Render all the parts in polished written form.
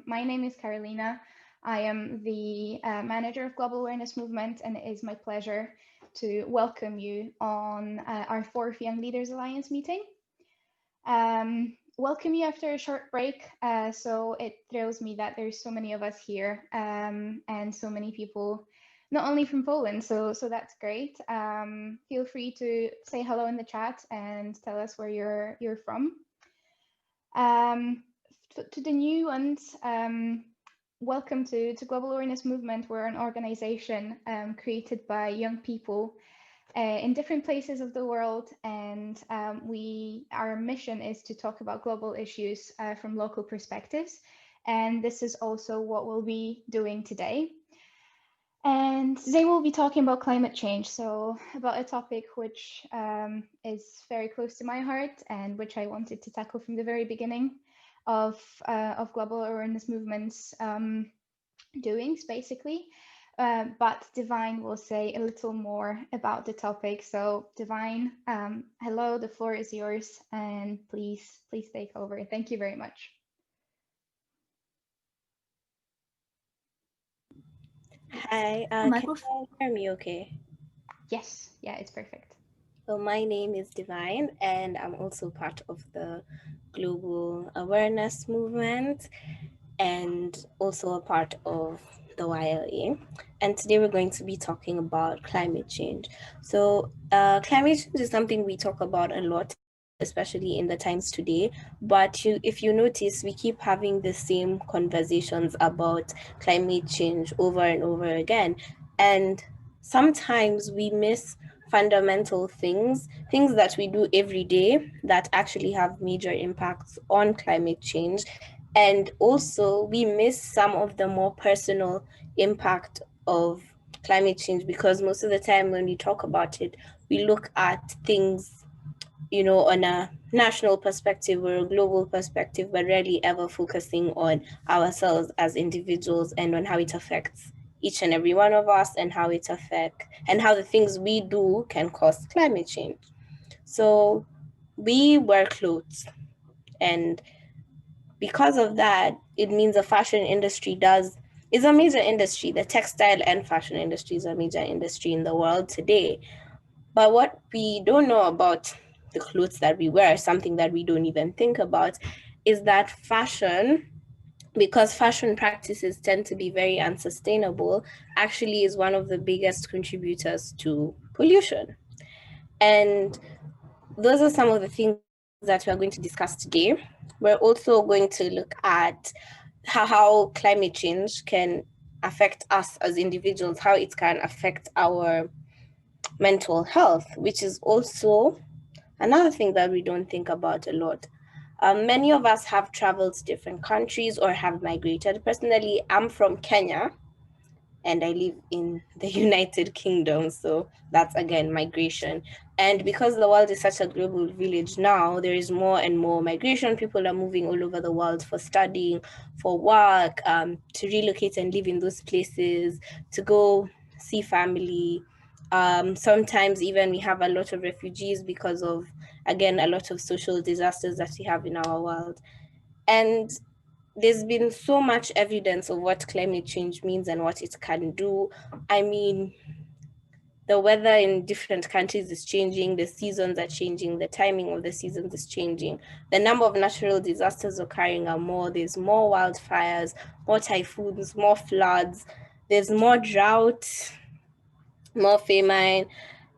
My name is Carolina. I am the manager of Global Awareness Movement, and it is my pleasure to welcome you on our fourth Young Leaders Alliance meeting. Welcome you after a short break. So it thrills me that there's so many of us here and so many people, not only from Poland. So that's great. Feel free to say hello in the chat and tell us where you're from. To the new ones, welcome to Global Awareness Movement. We're an organization created by young people in different places of the world, and our mission is to talk about global issues from local perspectives, and this is also what we'll be doing today. And today we'll be talking about climate change, so about a topic which is very close to my heart and which I wanted to tackle from the very beginning of Global Awareness Movement's doings, basically. But Divine will say a little more about the topic. So Divine, hello, the floor is yours, and please take over. Thank you very much. Hi, can you hear me okay? Yes, yeah, it's perfect. So my name is Divine, and I'm also part of the Global Awareness Movement and also a part of the YLA. And today we're going to be talking about climate change. So climate change is something we talk about a lot, especially in the times today. But if you notice, we keep having the same conversations about climate change over and over again. And sometimes we miss fundamental things that we do every day that actually have major impacts on climate change. And also we miss some of the more personal impact of climate change, because most of the time when we talk about it, we look at things, you know, on a national perspective or a global perspective, but rarely ever focusing on ourselves as individuals and on how it affects each and every one of us, and how the things we do can cause climate change. So we wear clothes, and because of that, it means the fashion industry is a major industry. The textile and fashion industry is a major industry in the world today. But what we don't know about the clothes that we wear, something that we don't even think about, is that fashion, because fashion practices tend to be very unsustainable, actually is one of the biggest contributors to pollution. And those are some of the things that we are going to discuss today. We're also going to look at how climate change can affect us as individuals, how it can affect our mental health, which is also another thing that we don't think about a lot. Many of us have traveled to different countries or have migrated. Personally, I'm from Kenya, and I live in the United Kingdom. So that's, again, migration. And because the world is such a global village now, there is more and more migration. People are moving all over the world for studying, for work, to relocate and live in those places, to go see family. Sometimes even we have a lot of refugees because of, again, a lot of social disasters that we have in our world. And there's been so much evidence of what climate change means and what it can do. I mean, the weather in different countries is changing, the seasons are changing, the timing of the seasons is changing. The number of natural disasters occurring are more. There's more wildfires, more typhoons, more floods, there's more drought, more famine.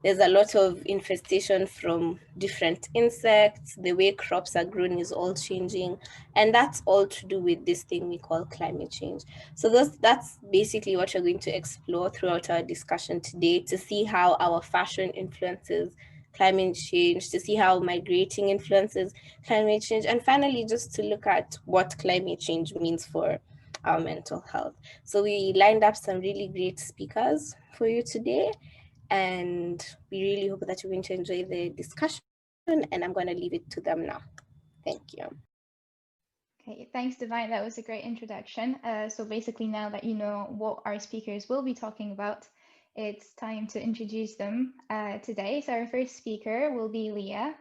There's a lot of infestation from different insects. The way crops are grown is all changing. And that's all to do with this thing we call climate change. So that's basically what we're going to explore throughout our discussion today, to see how our fashion influences climate change, to see how migrating influences climate change, and finally just to look at what climate change means for our mental health. So we lined up some really great speakers for you today, and we really hope that you're going to enjoy the discussion, and I'm going to leave it to them now. Thank you. Okay, thanks, Divine. That was a great introduction. So basically, now that you know what our speakers will be talking about, it's time to introduce them today. So our first speaker will be Leah.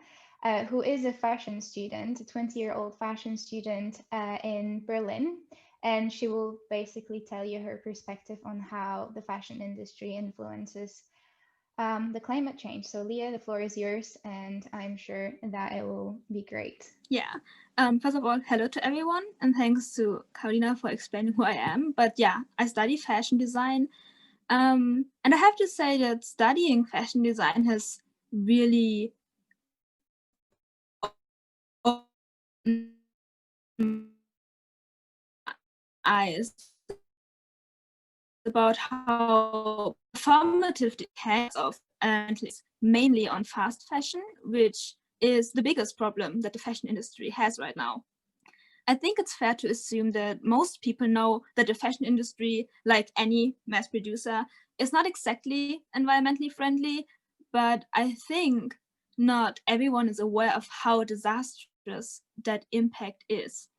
who is a fashion student, a 20-year-old fashion student in Berlin. And she will basically tell you her perspective on how the fashion industry influences the climate change. So Leah, the floor is yours, and I'm sure that it will be great. Yeah. First of all, hello to everyone, and thanks to Carolina for explaining who I am. But yeah, I study fashion design. And I have to say that studying fashion design has really eyes about how performative the effects of mainly on fast fashion, which is the biggest problem that the fashion industry has right now. I think it's fair to assume that most people know that the fashion industry, like any mass producer, is not exactly environmentally friendly, but I think not everyone is aware of how disastrous that impact is.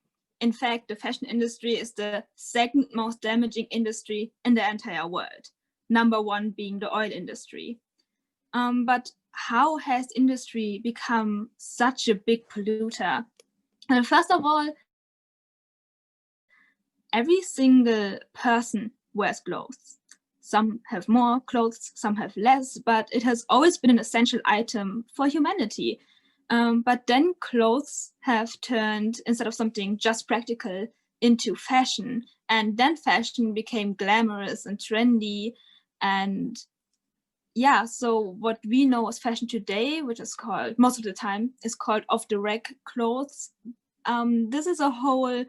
In fact, the fashion industry is the second most damaging industry in the entire world, number one being the oil industry. But how has industry become such a big polluter? First of all, every single person wears clothes. Some have more clothes, some have less, but it has always been an essential item for humanity. But then clothes have turned, instead of something just practical, into fashion. And then fashion became glamorous and trendy. And yeah, so what we know as fashion today, which is called, most of the time, is called off-the-rack clothes. This is a whole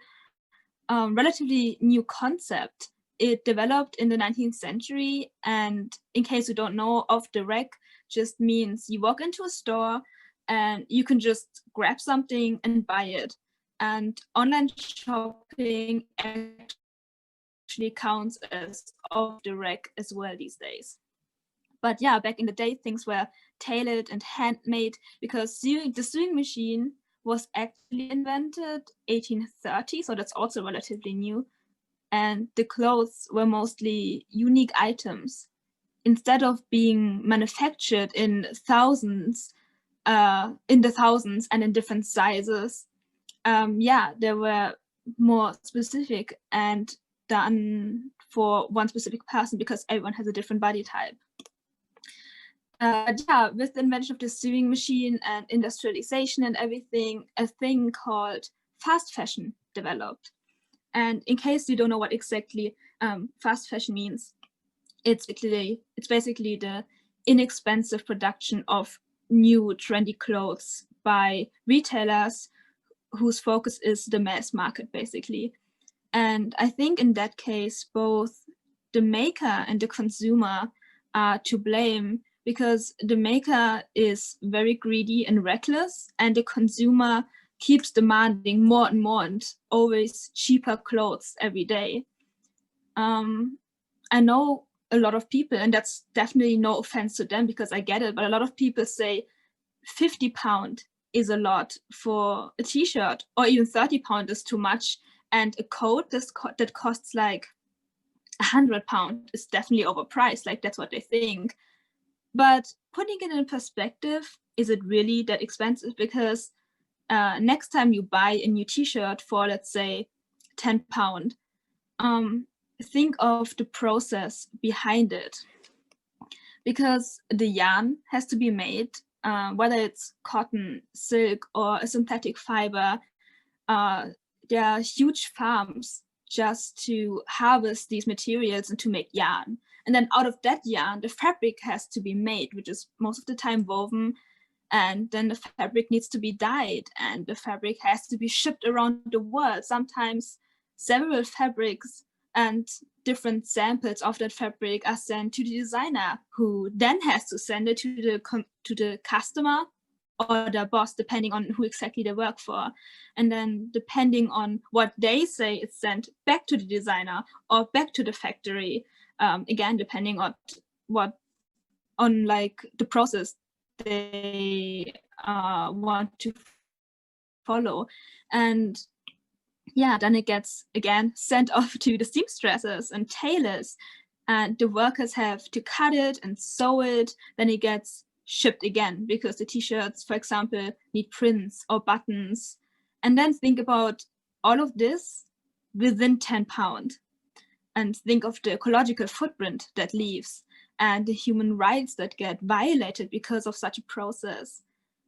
relatively new concept. It developed in the 19th century, and in case you don't know, off the rack just means you walk into a store and you can just grab something and buy it. And online shopping actually counts as off the rack as well these days. But yeah, back in the day, things were tailored and handmade because the sewing machine was actually invented 1830, so that's also relatively new. And the clothes were mostly unique items. Instead of being manufactured in thousands, and in different sizes, yeah, they were more specific and done for one specific person because everyone has a different body type. Yeah, with the invention of the sewing machine and industrialization and everything, a thing called fast fashion developed. And in case you don't know what exactly fast fashion means, it's basically the inexpensive production of new trendy clothes by retailers whose focus is the mass market, basically. And I think in that case, both the maker and the consumer are to blame, because the maker is very greedy and reckless, and the consumer keeps demanding more and more and always cheaper clothes every day. I know a lot of people, and that's definitely no offense to them because I get it, but a lot of people say £50 is a lot for a t-shirt, or even £30 is too much, and a coat that costs like £100 is definitely overpriced. Like, that's what they think. But putting it in perspective, is it really that expensive? Because next time you buy a new t-shirt for, let's say, £10, think of the process behind it. Because the yarn has to be made, whether it's cotton, silk, or a synthetic fiber, there are huge farms just to harvest these materials and to make yarn. And then out of that yarn, the fabric has to be made, which is most of the time woven. And then the fabric needs to be dyed, and the fabric has to be shipped around the world, sometimes several fabrics, and different samples of that fabric are sent to the designer, who then has to send it to the customer or the boss, depending on who exactly they work for. And then depending on what they say, it's sent back to the designer or back to the factory, again, depending on like the process they want to follow. And yeah, then it gets again sent off to the seamstresses and tailors, and the workers have to cut it and sew it. Then it gets shipped again because the t-shirts, for example, need prints or buttons. And then think about all of this within 10 pounds and think of the ecological footprint that leaves and the human rights that get violated because of such a process.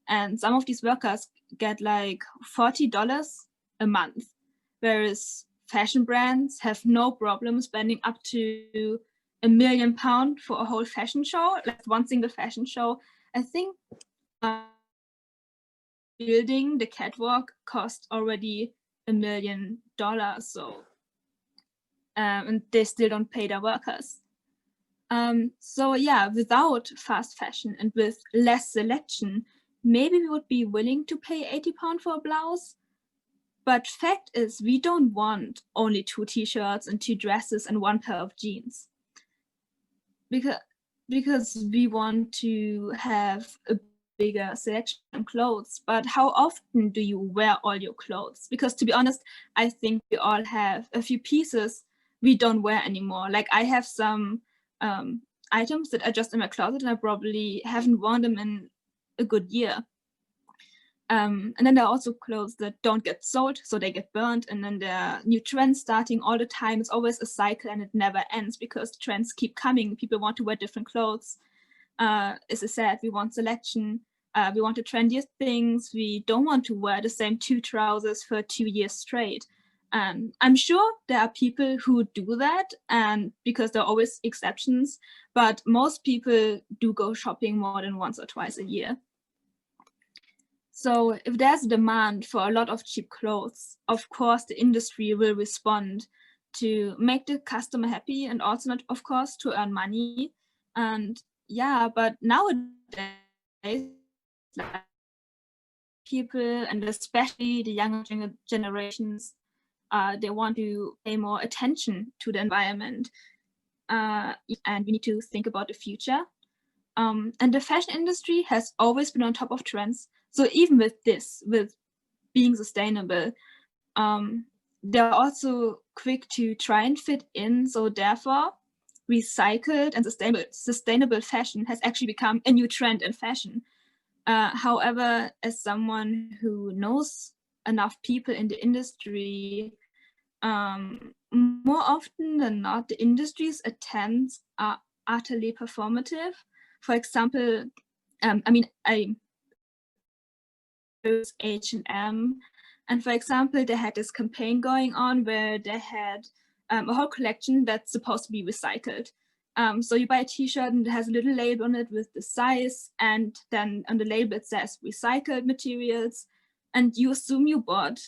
And some of these workers get like $40 a month, whereas fashion brands have no problem spending up to £1 million for a whole fashion show, like one single fashion show. I think building the catwalk cost already $1 million, so and they still don't pay their workers. So yeah, without fast fashion and with less selection, maybe we would be willing to pay £80 for a blouse. But fact is, we don't want only 2 t-shirts and 2 dresses and 1 pair of jeans. Because we want to have a bigger selection of clothes. But how often do you wear all your clothes? Because to be honest, I think we all have a few pieces we don't wear anymore. Like I have some items that are just in my closet and I probably haven't worn them in a good year. And then there are also clothes that don't get sold, so they get burned, and then there are new trends starting all the time. It's always a cycle and it never ends because trends keep coming. People want to wear different clothes. As I said, we want selection. We want the trendiest things. We don't want to wear the same 2 trousers for 2 years straight. And I'm sure there are people who do that, and because there are always exceptions, but most people do go shopping more than once or twice a year. So if there's demand for a lot of cheap clothes, of course, the industry will respond to make the customer happy and also not, of course, to earn money. And yeah, but nowadays, like, people, and especially the younger generations, they want to pay more attention to the environment. And we need to think about the future. And the fashion industry has always been on top of trends. So even with this, with being sustainable, they're also quick to try and fit in. So therefore, recycled and sustainable fashion has actually become a new trend in fashion. However, as someone who knows enough people in the industry, more often than not, the industry's attempts are utterly performative. For example, I H&M, and for example, they had this campaign going on where they had a whole collection that's supposed to be recycled. So you buy a t-shirt and it has a little label on it with the size, and then on the label it says recycled materials, and you assume you bought,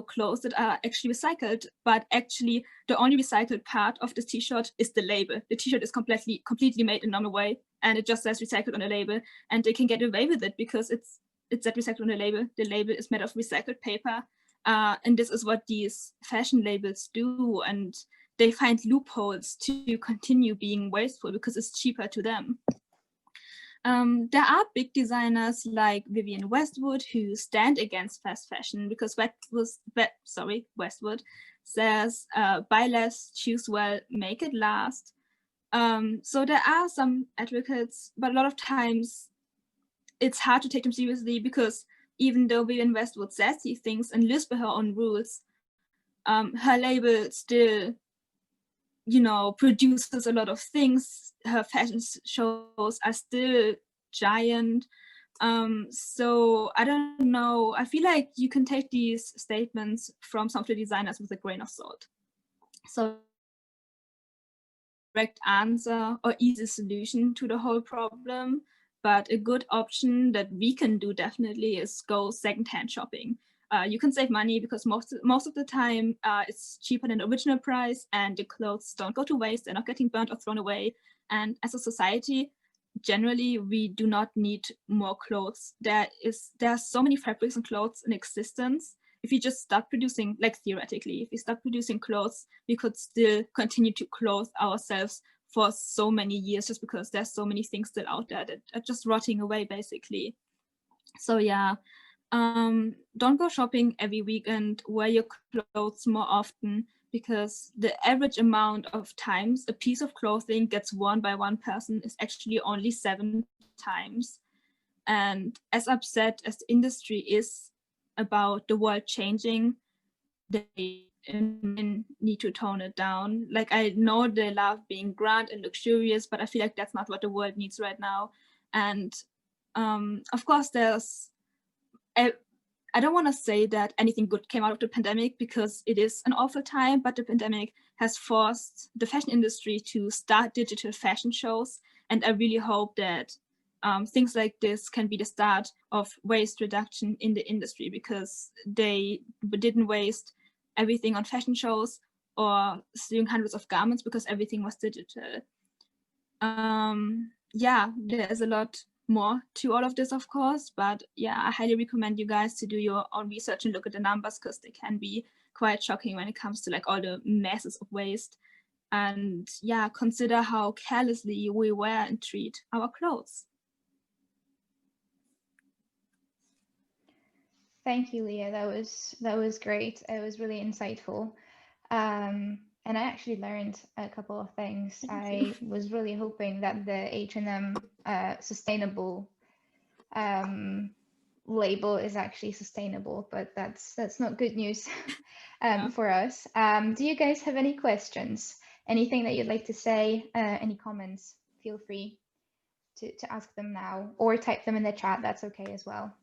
clothes that are actually recycled, but actually the only recycled part of the t-shirt is the label. The t-shirt is completely made in a normal way, and it just says recycled on the label, and they can get away with it because it's that recycled on the label. The label is made of recycled paper, and this is what these fashion labels do, and they find loopholes to continue being wasteful because it's cheaper to them. There are big designers like Vivienne Westwood who stand against fast fashion because Westwood says, buy less, choose well, make it last. So there are some advocates, but a lot of times it's hard to take them seriously because even though Vivienne Westwood says these things and lives by her own rules, her label still, produces a lot of things. Her fashion shows are still giant. So I don't know. I feel like you can take these statements from some of the designers with a grain of salt. So direct answer or easy solution to the whole problem, but a good option that we can do definitely is go secondhand shopping. You can save money because most of the time it's cheaper than the original price, and the clothes don't go to waste. They're not getting burnt or thrown away. And as a society, generally, we do not need more clothes. There are so many fabrics and clothes in existence. If you just start producing, like theoretically, if we start producing clothes, we could still continue to clothe ourselves for so many years just because there's so many things still out there that are just rotting away, basically. So yeah, don't go shopping every weekend. Wear your clothes more often because the average amount of times a piece of clothing gets worn by one person is actually only 7 times. And as upset as the industry is about the world changing, they need to tone it down. Like, I know they love being grand and luxurious, but I feel like that's not what the world needs right now. And of course, I don't want to say that anything good came out of the pandemic, because it is an awful time, but the pandemic has forced the fashion industry to start digital fashion shows. And I really hope that things like this can be the start of waste reduction in the industry, because they didn't waste everything on fashion shows or doing hundreds of garments, because everything was digital. Yeah, there's a lot more to all of this, of course, but yeah, I highly recommend you guys to do your own research and look at the numbers, because they can be quite shocking when it comes to like all the masses of waste. And yeah, consider how carelessly we wear and treat our clothes. Thank you, Leah. That was great. It was really insightful. And I actually learned a couple of things. I was really hoping that the H&M sustainable label is actually sustainable, but that's not good news for us. Do you guys have any questions? Anything that you'd like to say? Any comments? Feel free to ask them now, or type them in the chat. That's okay as well.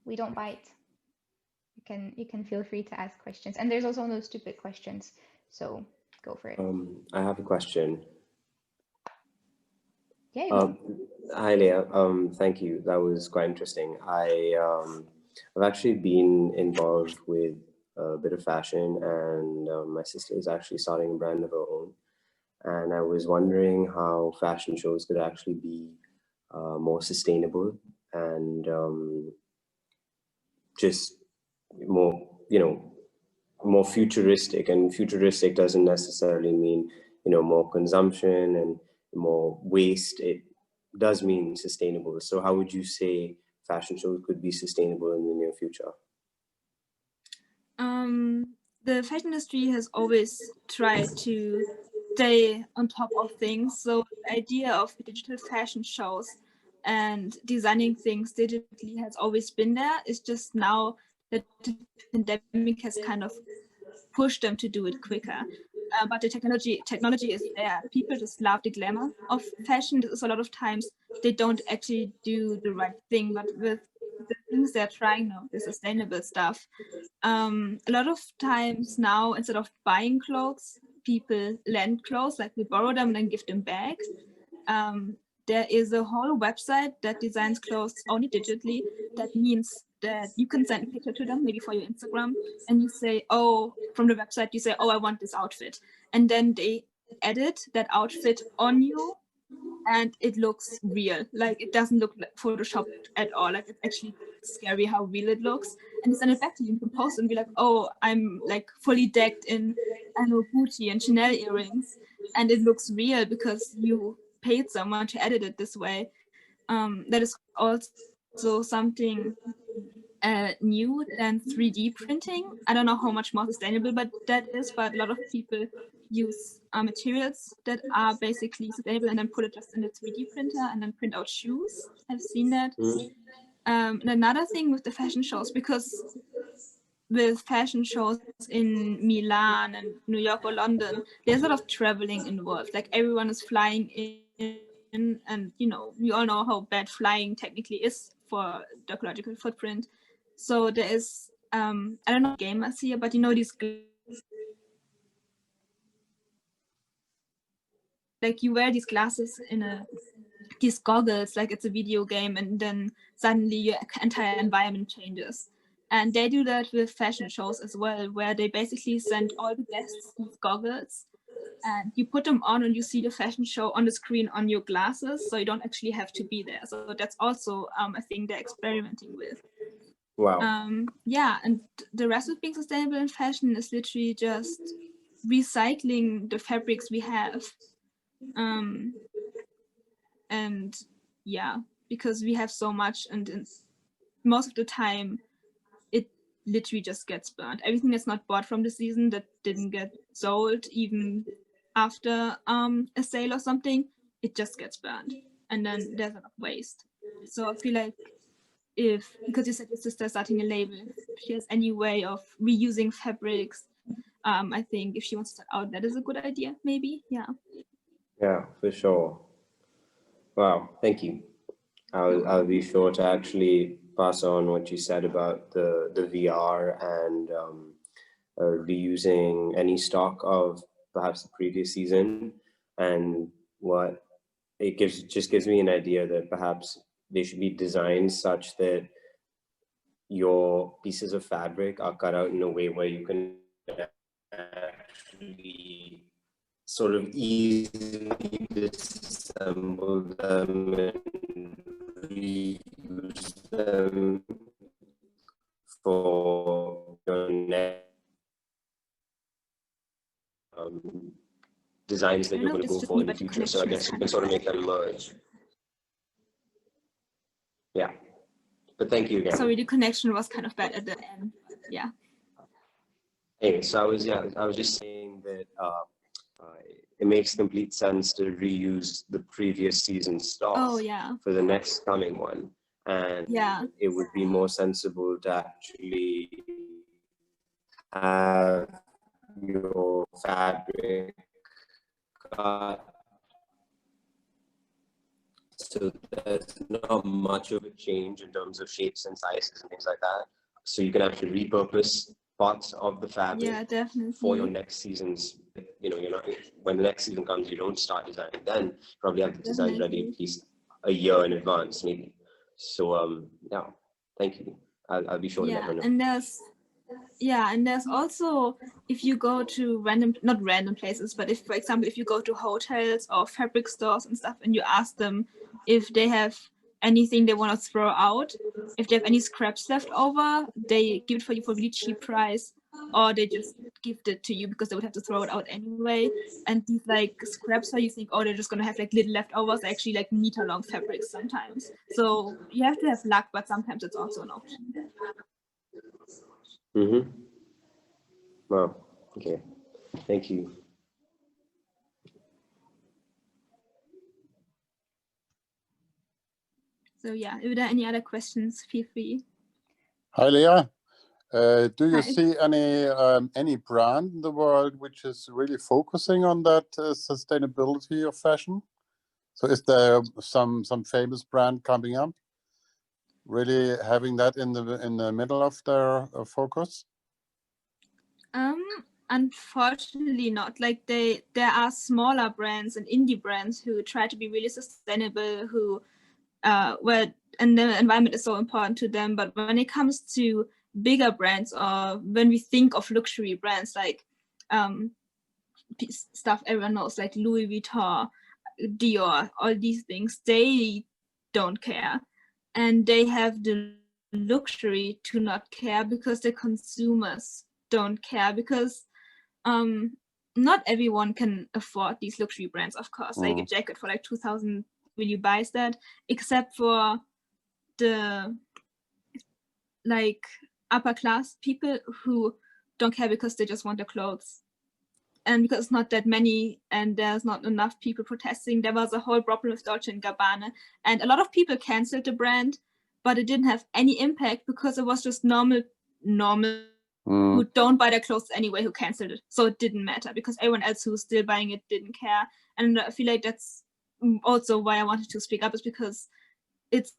We don't bite. You can feel free to ask questions, and there's also no stupid questions, so go for it. I have a question. Yeah. Hi, Leah. Thank you. That was quite interesting. I've actually been involved with a bit of fashion, and my sister is actually starting a brand of her own. And I was wondering how fashion shows could actually be more sustainable and just more, more futuristic. And futuristic doesn't necessarily mean, more consumption and more waste. It does mean sustainable. So how would you say fashion shows could be sustainable in the near future? The fashion industry has always tried to stay on top of things. So the idea of digital fashion shows and designing things digitally has always been there. It's just now that the pandemic has kind of pushed them to do it quicker. But the technology is there. People just love the glamour of fashion. This is a lot of times they don't actually do the right thing, but with the things they're trying now, the sustainable stuff, a lot of times now, instead of buying clothes, people lend clothes, like they borrow them and then give them back. There is a whole website that designs clothes only digitally. That means that you can send a picture to them, maybe for your Instagram, and you say, oh, from the website, you say, oh, I want this outfit. And then they edit that outfit on you, and it looks real. Like, it doesn't look like photoshopped at all. Like, it's actually scary how real it looks. And they send it back to you. You can post and be like, oh, I'm like fully decked in, I know, Gucci and Chanel earrings, and it looks real because you paid someone to edit it this way. That is also something new than 3D printing. I don't know how much more sustainable but that is, but a lot of people use materials that are basically sustainable and then put it just in the 3D printer and then print out shoes. I've seen that. And another thing with the fashion shows, because with fashion shows in Milan and New York or London, there's a lot of traveling involved. Like, everyone is flying in, and we all know how bad flying technically is for the ecological footprint. So there is I don't know gamers here, but these, like, you wear these glasses these goggles like it's a video game, and then suddenly your entire environment changes. And they do that with fashion shows as well, where they basically send all the guests these goggles, and you put them on and you see the fashion show on the screen on your glasses, so you don't actually have to be there. So that's also a thing they're experimenting with. Wow. Yeah, and the rest of being sustainable in fashion is literally just recycling the fabrics we have. And yeah, because we have so much, and most of the time it literally just gets burnt. Everything that's not bought from the season, that didn't get sold even after a sale or something, it just gets burned. and then there's a lot of waste. So I feel like because you said your sister's starting a label, if she has any way of reusing fabrics, I think if she wants to start out, that is a good idea, maybe. Yeah. Yeah, for sure. Wow, thank you. I'll be sure to actually pass on what you said about the VR and reusing any stock of perhaps the previous season, and what it just gives me an idea that perhaps they should be designed such that your pieces of fabric are cut out in a way where you can actually sort of easily disassemble them and reuse them for your next designs that you're going to go for in the future. So I guess you can sort of make them merge. Yeah, but thank you again. Sorry, the connection was kind of bad at the end. Yeah. Anyway, so I was just saying that it makes complete sense to reuse the previous season's stock for the next coming one, and it would be more sensible to actually have your fabric cut so there's not much of a change in terms of shapes and sizes and things like that. So you can actually repurpose parts of the fabric for your next season's, you're not, when the next season comes, you don't start designing then, probably have the design ready at least a year in advance maybe. So yeah, thank you. I'll be sure to let her know. And there's also, if you go to not random places, but if, for example, if you go to hotels or fabric stores and stuff and you ask them if they have anything they want to throw out, if they have any scraps left over, they give it for you for a really cheap price, or they just gift it to you because they would have to throw it out anyway. And these like scraps where you think, oh, they're just going to have like little leftovers, actually like meter long fabrics sometimes. So you have to have luck, but sometimes it's also an option. Mm-hmm. Wow. Okay. Thank you. So yeah, if there are any other questions, feel free. Hi, Leah. Do you see any brand in the world which is really focusing on that sustainability of fashion? So is there some famous brand coming up, really having that in the middle of their focus? Unfortunately not. Like there are smaller brands and indie brands who try to be really sustainable, who and the environment is so important to them. But when it comes to bigger brands, or when we think of luxury brands like stuff everyone knows, like Louis Vuitton, Dior, all these things, they don't care, and they have the luxury to not care because the consumers don't care, because not everyone can afford these luxury brands, of course. Like a jacket for like 2,000 really buys that, except for the like upper class people who don't care because they just want the clothes. And because it's not that many and there's not enough people protesting, there was a whole problem with Dolce & Gabbana, and a lot of people canceled the brand, but it didn't have any impact because it was just normal who don't buy their clothes anyway who canceled it. So it didn't matter because everyone else who's still buying it didn't care. And I feel like that's also why I wanted to speak up, is because it's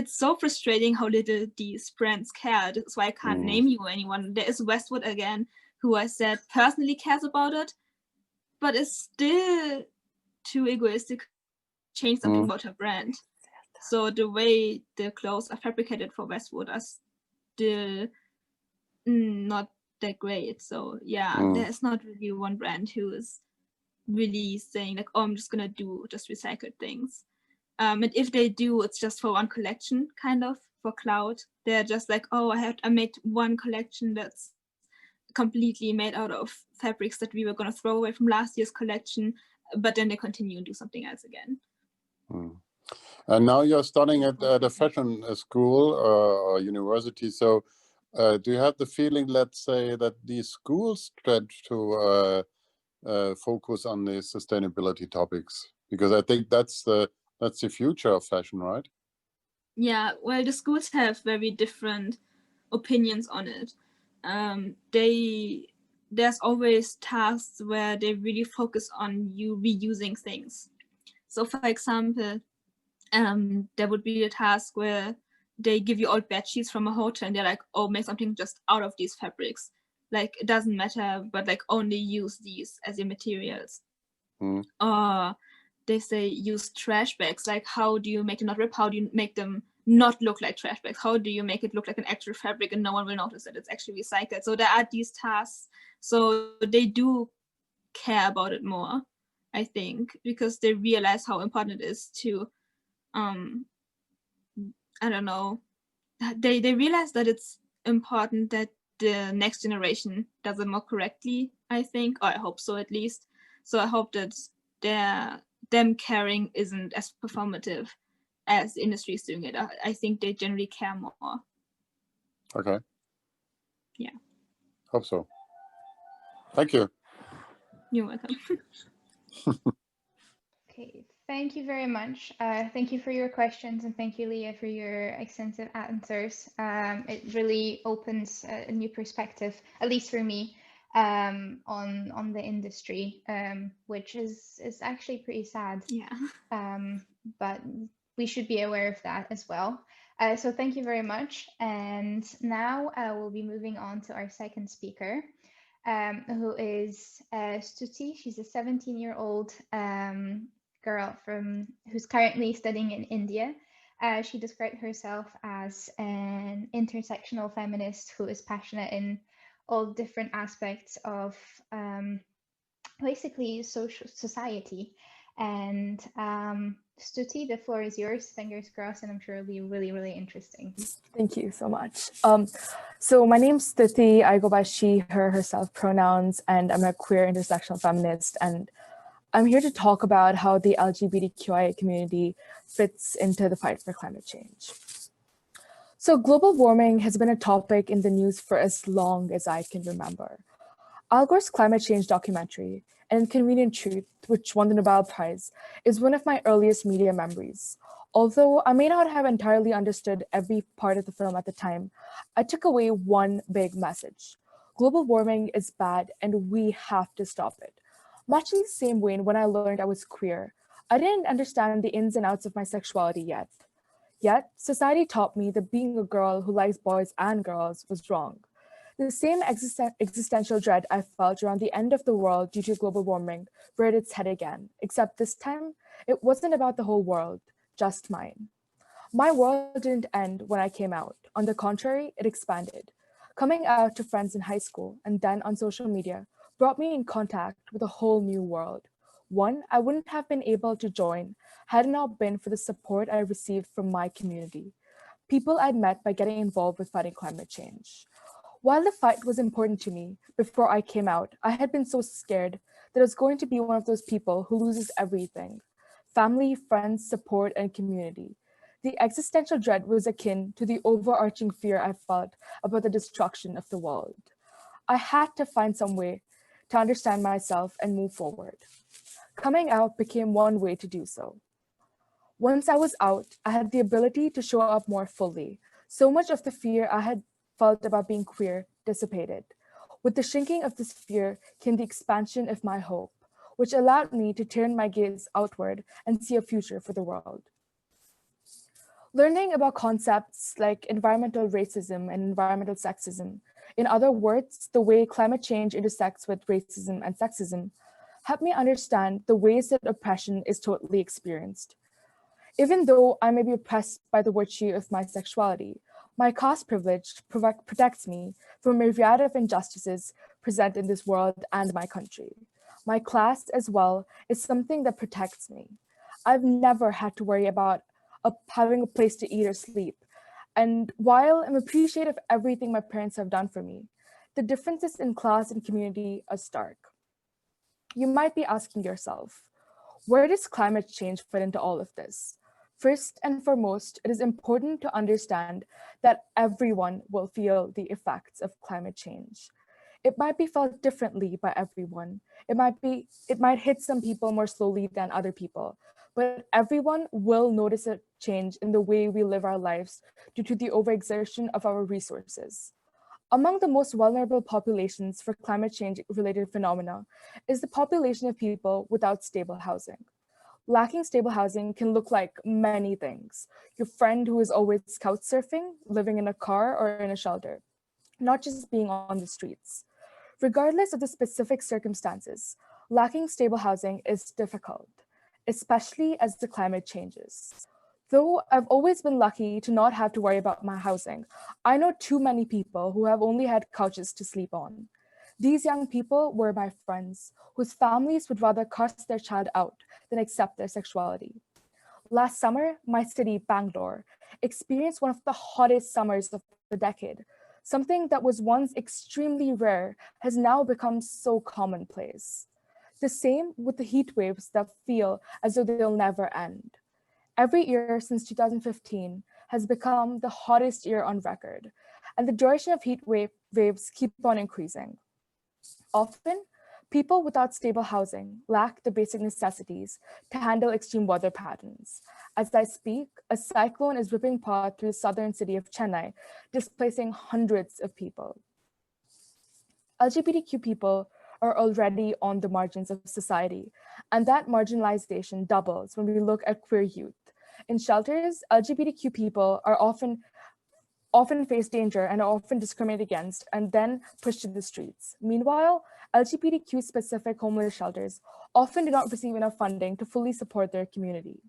so frustrating how little these brands care. That's why I can't name you anyone. There is Westwood again, who I said personally cares about it, but is still too egoistic to change something about her brand. So the way the clothes are fabricated for Westwood are still not that great. So yeah, there's not really one brand who is really saying like, oh, I'm just gonna do just recycled things. And if they do, it's just for one collection, kind of for cloud. They're just like, oh, I made one collection that's completely made out of fabrics that we were going to throw away from last year's collection, but then they continue and do something else again. And now you're studying at a fashion school or university. So do you have the feeling, let's say, that these schools try to focus on the sustainability topics? Because I think that's the That's the future of fashion, right? Yeah, well, the schools have very different opinions on it. There's always tasks where they really focus on you reusing things. So for example, there would be a task where they give you old bed sheets from a hotel and they're like, oh, make something just out of these fabrics. Like, it doesn't matter, but like only use these as your materials. Or they say use trash bags. Like, how do you make them not rip? How do you make them not look like trash bags? How do you make it look like an actual fabric and no one will notice that it's actually recycled? So there are these tasks. So they do care about it more, I think, because they realize how important it is to, I don't know, they realize that it's important that the next generation does it more correctly, I think, or I hope so at least. So I hope that them caring isn't as performative as the industry is doing it. I think they generally care more. Okay. Yeah. Hope so. Thank you. You're welcome. Okay, thank you very much. Thank you for your questions, and thank you, Leah, for your extensive answers. It really opens a new perspective, at least for me, on the industry, which is actually pretty sad. Yeah. But we should be aware of that as well. So thank you very much. And now we'll be moving on to our second speaker, who is Stuti. She's a 17-year-old girl who's currently studying in India. She described herself as an intersectional feminist who is passionate in all different aspects of basically society. And Stuti, the floor is yours. Fingers crossed, and I'm sure it'll be really, really interesting. Thank you so much. So my name's Stuti. I go by she, her, herself pronouns, and I'm a queer intersectional feminist. And I'm here to talk about how the LGBTQIA community fits into the fight for climate change. So global warming has been a topic in the news for as long as I can remember. Al Gore's climate change documentary, An Inconvenient Truth, which won the Nobel Prize, is one of my earliest media memories. Although I may not have entirely understood every part of the film at the time, I took away one big message. Global warming is bad and we have to stop it. Much in the same way when I learned I was queer, I didn't understand the ins and outs of my sexuality yet. Yet, society taught me that being a girl who likes boys and girls was wrong. The same existential dread I felt around the end of the world due to global warming reared its head again, except this time, it wasn't about the whole world, just mine. My world didn't end when I came out. On the contrary, it expanded. Coming out to friends in high school and then on social media brought me in contact with a whole new world. One I wouldn't have been able to join had it not been for the support I received from my community, people I'd met by getting involved with fighting climate change. While the fight was important to me before I came out, I had been so scared that I was going to be one of those people who loses everything: family, friends, support, and community. The existential dread was akin to the overarching fear I felt about the destruction of the world. I had to find some way to understand myself and move forward. Coming out became one way to do so. Once I was out, I had the ability to show up more fully. So much of the fear I had felt about being queer dissipated. With the shrinking of this fear came the expansion of my hope, which allowed me to turn my gaze outward and see a future for the world. Learning about concepts like environmental racism and environmental sexism, in other words, the way climate change intersects with racism and sexism, helped me understand the ways that oppression is totally experienced. Even though I may be oppressed by the virtue of my sexuality, my caste privilege protects me from a myriad of injustices present in this world and my country. My class as well is something that protects me. I've never had to worry about having a place to eat or sleep. And while I'm appreciative of everything my parents have done for me, the differences in class and community are stark. You might be asking yourself, where does climate change fit into all of this? First and foremost, it is important to understand that everyone will feel the effects of climate change. It might be felt differently by everyone. It might hit some people more slowly than other people, but everyone will notice a change in the way we live our lives due to the overexertion of our resources. Among the most vulnerable populations for climate change-related phenomena is the population of people without stable housing. Lacking stable housing can look like many things. Your friend who is always couch surfing, living in a car or in a shelter, not just being on the streets. Regardless of the specific circumstances, lacking stable housing is difficult, especially as the climate changes. Though I've always been lucky to not have to worry about my housing, I know too many people who have only had couches to sleep on. These young people were my friends, whose families would rather cast their child out than accept their sexuality. Last summer, my city, Bangalore, experienced one of the hottest summers of the decade. Something that was once extremely rare has now become so commonplace. The same with the heat waves that feel as though they'll never end. Every year since 2015 has become the hottest year on record, and the duration of heat waves keep on increasing. Often, people without stable housing lack the basic necessities to handle extreme weather patterns. As I speak, a cyclone is ripping path through the southern city of Chennai, displacing hundreds of people. LGBTQ people are already on the margins of society, and that marginalization doubles when we look at queer youth. In shelters, LGBTQ people are often face danger and are often discriminated against and then pushed to the streets. Meanwhile, LGBTQ-specific homeless shelters often do not receive enough funding to fully support their community.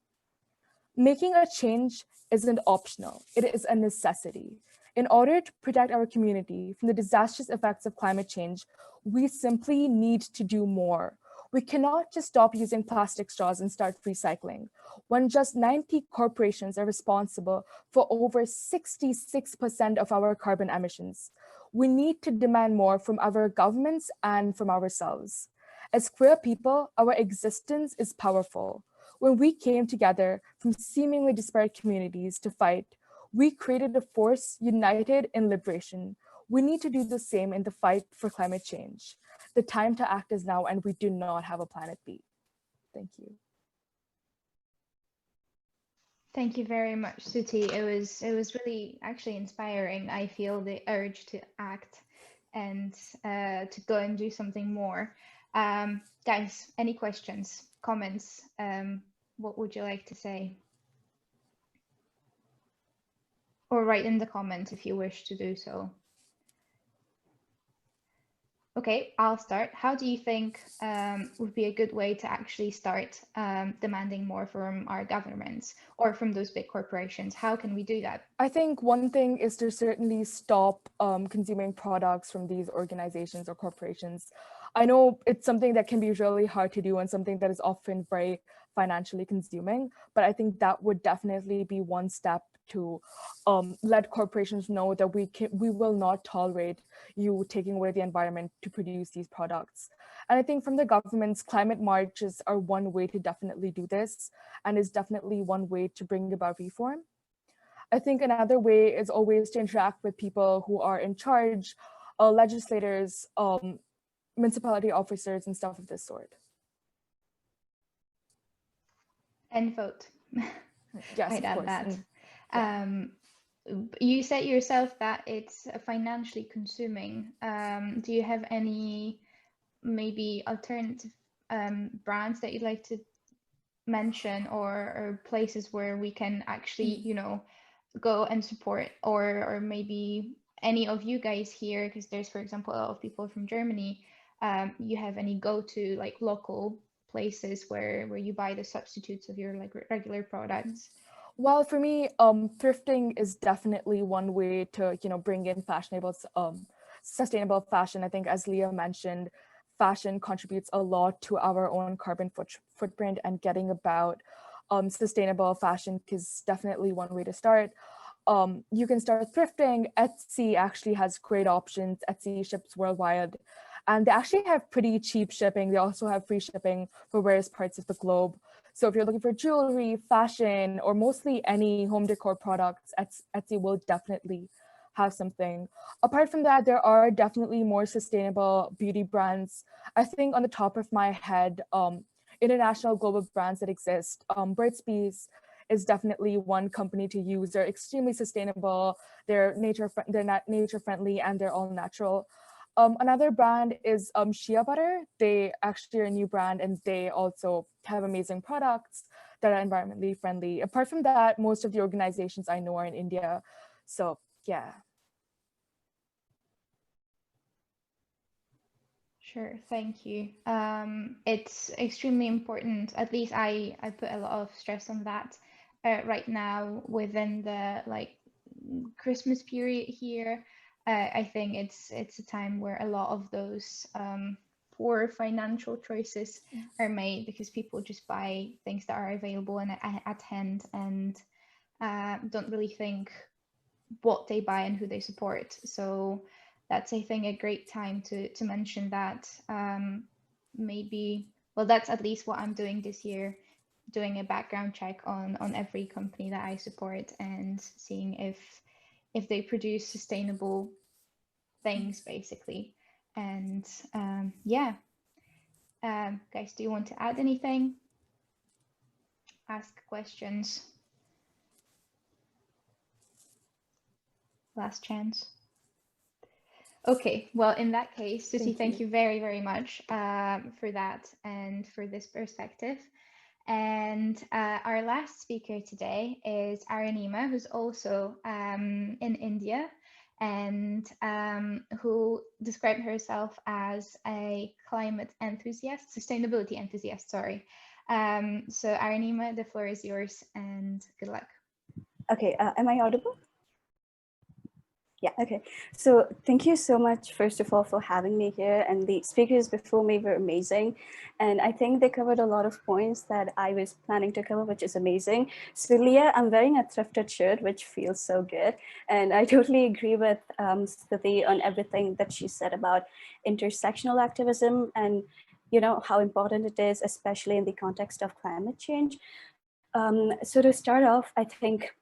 Making a change isn't optional, it is a necessity. In order to protect our community from the disastrous effects of climate change, we simply need to do more. We cannot just stop using plastic straws and start recycling. When just 90 corporations are responsible for over 66% of our carbon emissions, we need to demand more from our governments and from ourselves. As queer people, our existence is powerful. When we came together from seemingly disparate communities to fight, we created a force united in liberation. We need to do the same in the fight for climate change. The time to act is now, and we do not have a planet B. Thank you. Thank you very much, Suti. It was really actually inspiring. I feel the urge to act and to go and do something more. Guys, any questions, comments? What would you like to say? Or write in the comments if you wish to do so. Okay, I'll start. How do you think would be a good way to actually start demanding more from our governments or from those big corporations? How can we do that? I think one thing is to certainly stop consuming products from these organizations or corporations. I know it's something that can be really hard to do and something that is often very financially consuming, but I think that would definitely be one step to let corporations know that we will not tolerate you taking away the environment to produce these products. And I think from the government's climate marches are one way to definitely do this, and is definitely one way to bring about reform. I think another way is always to interact with people who are in charge, legislators, municipality officers, and stuff of this sort. And vote. Yes, I'd of add course. that. And, you said yourself that it's financially consuming. Do you have any maybe alternative brands that you'd like to mention, or places where we can actually, you know, go and support, or maybe any of you guys here, because there's, for example, a lot of people from Germany. You have any go-to like local places where you buy the substitutes of your like regular products? Well, for me, thrifting is definitely one way to, you know, bring in fashionable, sustainable fashion. I think, as Leah mentioned, fashion contributes a lot to our own carbon footprint, and getting about sustainable fashion is definitely one way to start. You can start thrifting. Etsy actually has great options. Etsy ships worldwide, and they actually have pretty cheap shipping. They also have free shipping for various parts of the globe. So if you're looking for jewelry, fashion, or mostly any home decor products, Etsy will definitely have something. Apart from that, there are definitely more sustainable beauty brands. I think on the top of my head, international global brands that exist. Burt's Bees is definitely one company to use. They're extremely sustainable, they're nature friendly, and they're all natural. Another brand is Shea Butter. They actually are a new brand, and they also have amazing products that are environmentally friendly. Apart from that, most of the organizations I know are in India. So yeah. Sure, thank you. It's extremely important, at least I put a lot of stress on that right now within the Christmas period here. I think it's a time where a lot of those poor financial choices are made because people just buy things that are available and at hand and don't really think what they buy and who they support. So that's, I think, a great time to mention that. Maybe, well, that's at least what I'm doing this year, doing a background check on every company that I support and seeing if they produce sustainable things, basically. And yeah, guys, do you want to add anything? Ask questions. Last chance. Okay, well, in that case, Susie, thank you very, very much for that and for this perspective. And our last speaker today is Aranima, who's also in India and who described herself as a climate enthusiast, sustainability enthusiast, sorry. So Aranima, the floor is yours and good luck. Okay, am I audible? Yeah, okay. So thank you so much, first of all, for having me here. And the speakers before me were amazing. And I think they covered a lot of points that I was planning to cover, which is amazing. So Leah, I'm wearing a thrifted shirt, which feels so good. And I totally agree with Stuti on everything that she said about intersectional activism and, you know, how important it is, especially in the context of climate change. So to start off, I think,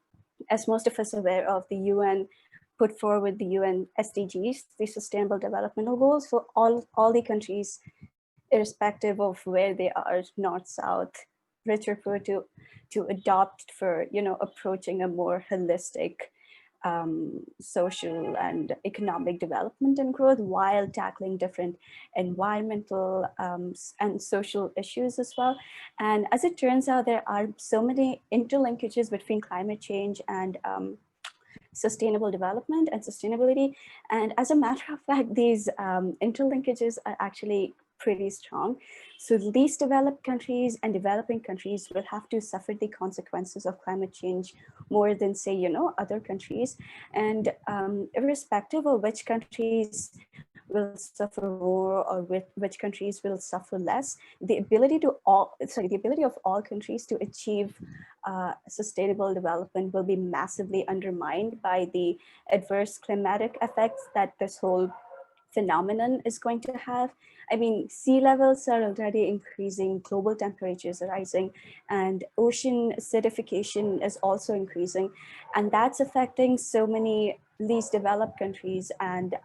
as most of us are aware of, the UN put forward the UN SDGs, the Sustainable Development Goals, for all the countries, irrespective of where they are, north, south, rich or poor, to adopt for, you know, approaching a more holistic social and economic development and growth while tackling different environmental and social issues as well. And as it turns out, there are so many interlinkages between climate change and sustainable development and sustainability. And as a matter of fact, these interlinkages are actually pretty strong. So least developed countries and developing countries will have to suffer the consequences of climate change more than, say, you know, other countries. And irrespective of which countries will suffer more or which countries will suffer less, the ability of all countries to achieve sustainable development will be massively undermined by the adverse climatic effects that this whole phenomenon is going to have. I mean, sea levels are already increasing, global temperatures are rising, and ocean acidification is also increasing. And that's affecting so many least developed countries and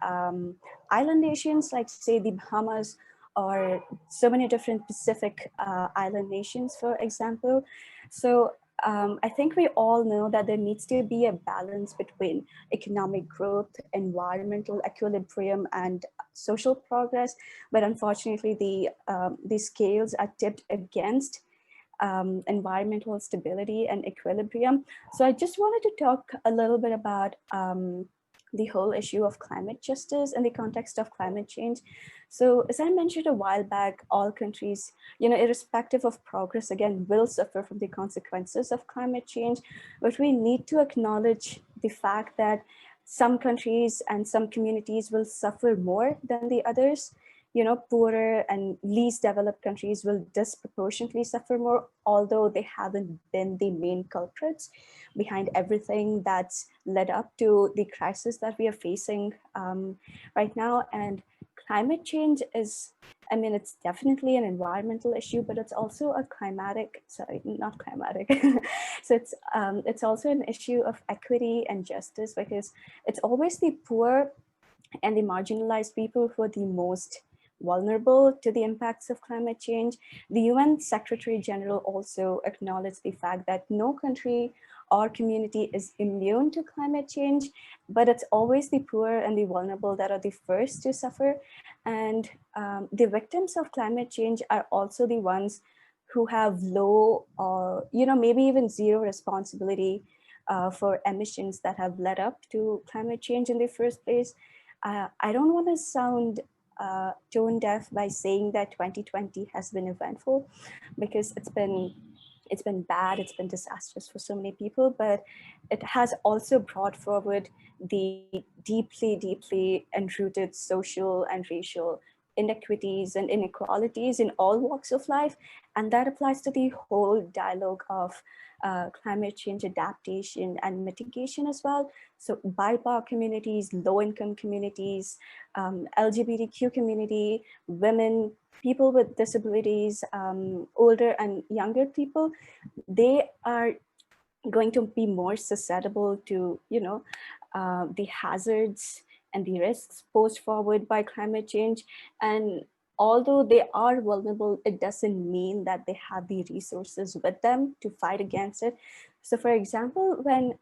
island nations, like say the Bahamas, or so many different Pacific island nations, for example. So I think we all know that there needs to be a balance between economic growth, environmental equilibrium, and social progress. But unfortunately, the scales are tipped against environmental stability and equilibrium. So I just wanted to talk a little bit about the whole issue of climate justice in the context of climate change. So as I mentioned a while back, all countries, you know, irrespective of progress, again, will suffer from the consequences of climate change. But we need to acknowledge the fact that some countries and some communities will suffer more than the others. You know, poorer and least developed countries will disproportionately suffer more, although they haven't been the main culprits behind everything that's led up to the crisis that we are facing right now. And climate change is, I mean, it's definitely an environmental issue, but it's also a climatic, sorry, not climatic. So it's also an issue of equity and justice, because it's always the poor and the marginalized people who are the most vulnerable to the impacts of climate change. The UN Secretary General also acknowledged the fact that no country or community is immune to climate change, but it's always the poor and the vulnerable that are the first to suffer. And the victims of climate change are also the ones who have low or, maybe even zero responsibility for emissions that have led up to climate change in the first place. I don't want to sound tone deaf by saying that 2020 has been eventful, because it's been bad, it's been disastrous for so many people, but it has also brought forward the deeply, deeply enrooted social and racial inequities and inequalities in all walks of life. And that applies to the whole dialogue of climate change adaptation and mitigation as well. So BIPOC communities, low-income communities, LGBTQ community, women, people with disabilities, older and younger people, they are going to be more susceptible to, the hazards and the risks posed forward by climate change. And although they are vulnerable, it doesn't mean that they have the resources with them to fight against it. So for example, when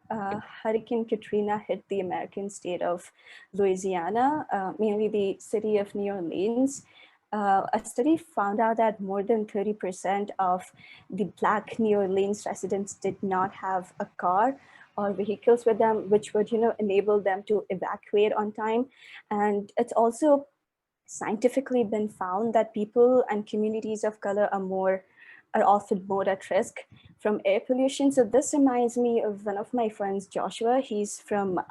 Hurricane Katrina hit the American state of Louisiana, mainly the city of New Orleans, a study found out that more than 30% of the Black New Orleans residents did not have a car or vehicles with them, which would, enable them to evacuate on time. And it's also scientifically been found that people and communities of color are often more at risk from air pollution. So this reminds me of one of my friends, Joshua. He's from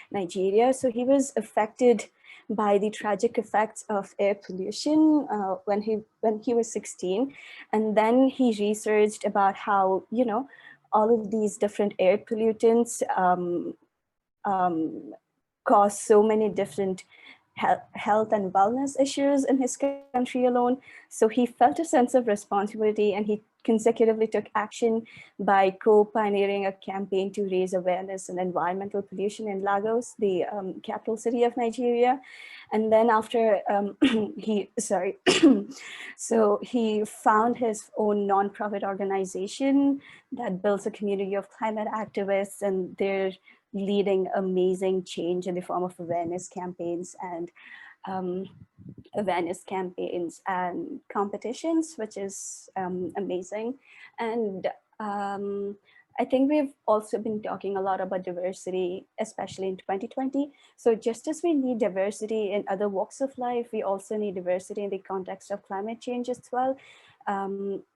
Nigeria. So he was affected by the tragic effects of air pollution when he was 16. And then he researched about how, all of these different air pollutants cause so many different health and wellness issues in his country alone. So he felt a sense of responsibility, and he consecutively took action by co-pioneering a campaign to raise awareness on environmental pollution in Lagos, the capital city of Nigeria. And then after so he found his own nonprofit organization that builds a community of climate activists, and they're leading amazing change in the form of awareness campaigns and competitions, which is amazing. And I think we've also been talking a lot about diversity, especially in 2020. So just as we need diversity in other walks of life, we also need diversity in the context of climate change as well.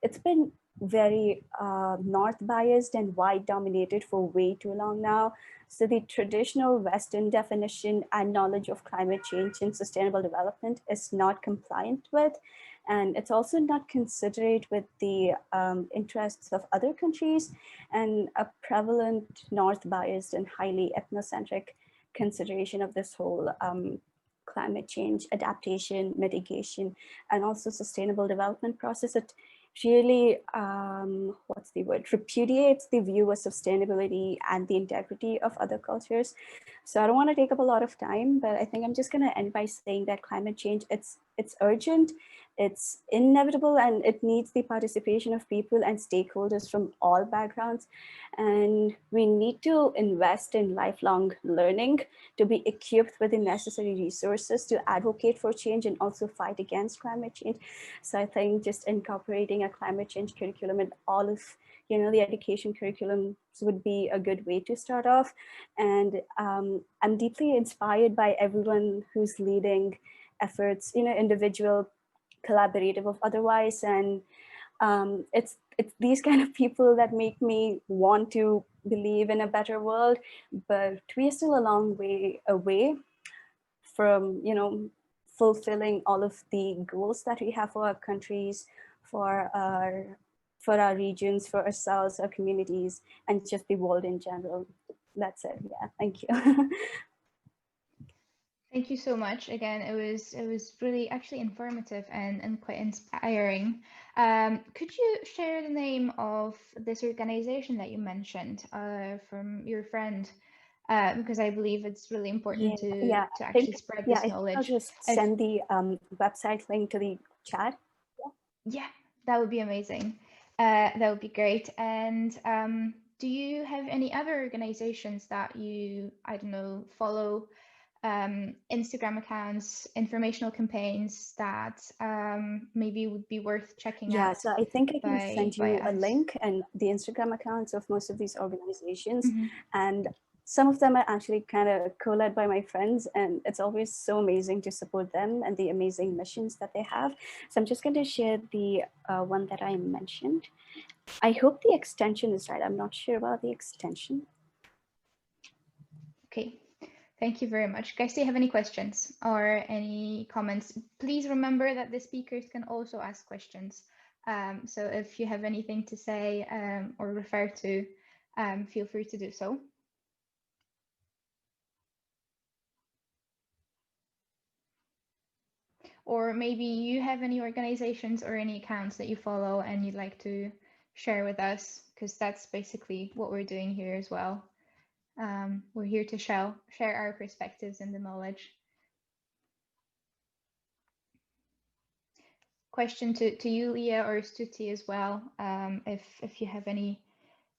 It's been very north biased and white dominated for way too long now. So the traditional Western definition and knowledge of climate change and sustainable development is not compliant with, and it's also not considerate with the interests of other countries, and a prevalent north biased and highly ethnocentric consideration of this whole climate change, adaptation, mitigation, and also sustainable development process. It really, repudiates the view of sustainability and the integrity of other cultures. So I don't want to take up a lot of time, but I think I'm just going to end by saying that climate change, it's urgent, it's inevitable, and it needs the participation of people and stakeholders from all backgrounds. And we need to invest in lifelong learning to be equipped with the necessary resources to advocate for change and also fight against climate change. So I think just incorporating a climate change curriculum in all of the education curriculums would be a good way to start off. And I'm deeply inspired by everyone who's leading efforts, individual, collaborative, or otherwise. And it's these kind of people that make me want to believe in a better world, but we are still a long way away from, fulfilling all of the goals that we have for our countries, for our regions, for ourselves, our communities, and just the world in general. That's it. Yeah, thank you. Thank you so much. Again, it was really actually informative and quite inspiring. Could you share the name of this organization that you mentioned from your friend? because I believe it's really important to I actually think, spread I this think knowledge. I'll just send the website link to the chat. Yeah, that would be amazing. That would be great. And do you have any other organizations that you, I don't know, follow, Instagram accounts, informational campaigns that maybe would be worth checking out? So I think I can send you a us? link and the Instagram accounts of most of these organizations. Mhm. And some of them are actually kind of co-led by my friends, and it's always so amazing to support them and the amazing missions that they have. So I'm just going to share the one that I mentioned. I hope the extension is right. I'm not sure about the extension. Okay, thank you very much. Guys, do you have any questions or any comments? Please remember that the speakers can also ask questions. So if you have anything to say or refer to, feel free to do so. Or maybe you have any organizations or any accounts that you follow and you'd like to share with us, because that's basically what we're doing here as well. We're here to share our perspectives and the knowledge. Question to you, Leah, or Stuti as well, if you have any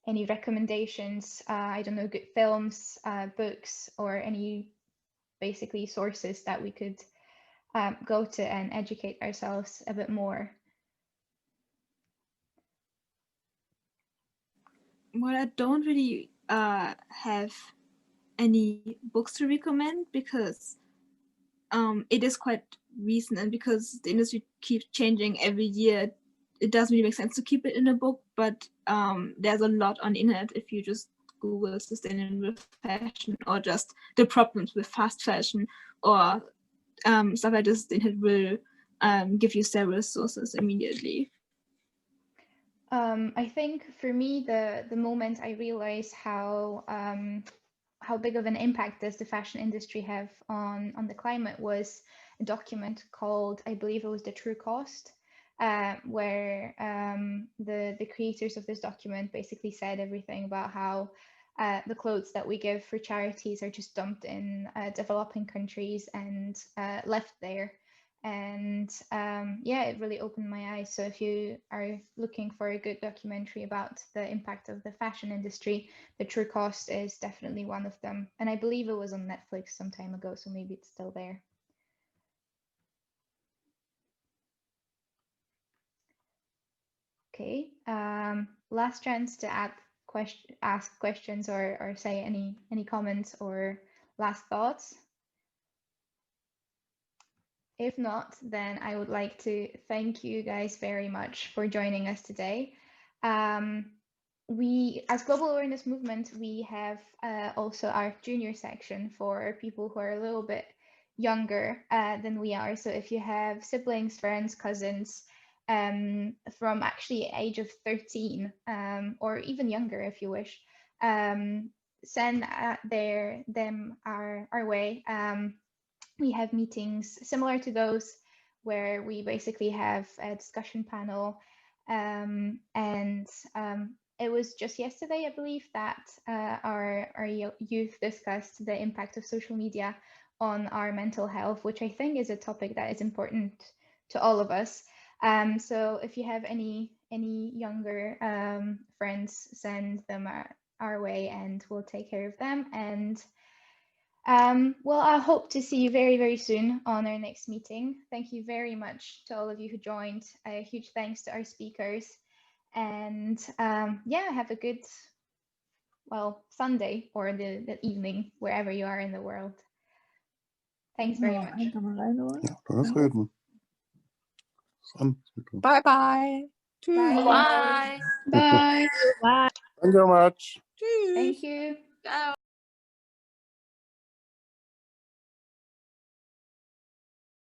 recommendations, I don't know, good films, books, or any basically sources that we could go to and educate ourselves a bit more. Well, I don't really have any books to recommend because it is quite recent, and because the industry keeps changing every year, it doesn't really make sense to keep it in a book. But there's a lot on the internet if you just Google sustainable fashion or just the problems with fast fashion or stuff like this. The internet will give you several sources immediately. I think for me, the moment I realized how big of an impact does the fashion industry have on the climate was a document called, I believe it was The True Cost, where the creators of this document basically said everything about how the clothes that we give for charities are just dumped in developing countries and left there. And yeah, it really opened my eyes. So if you are looking for a good documentary about the impact of the fashion industry, The True Cost is definitely one of them. And I believe it was on Netflix some time ago, so maybe it's still there. Okay, last chance to ask questions or say any comments or last thoughts. If not, then I would like to thank you guys very much for joining us today. We, as Global Awareness Movement, we have also our junior section for people who are a little bit younger than we are. So if you have siblings, friends, cousins from actually age of 13 or even younger if you wish, send them our way. We have meetings similar to those where we basically have a discussion panel, and it was just yesterday, I believe, that our youth discussed the impact of social media on our mental health, which I think is a topic that is important to all of us. So if you have any younger friends, send them our way and we'll take care of them. And well, I hope to see you very, very soon on our next meeting. Thank you very much to all of you who joined. A huge thanks to our speakers. And yeah, have a good, well, Sunday or the evening, wherever you are in the world. Thanks very much. Bye-bye. Bye. Bye. Thank you very much. Thank you. Ciao.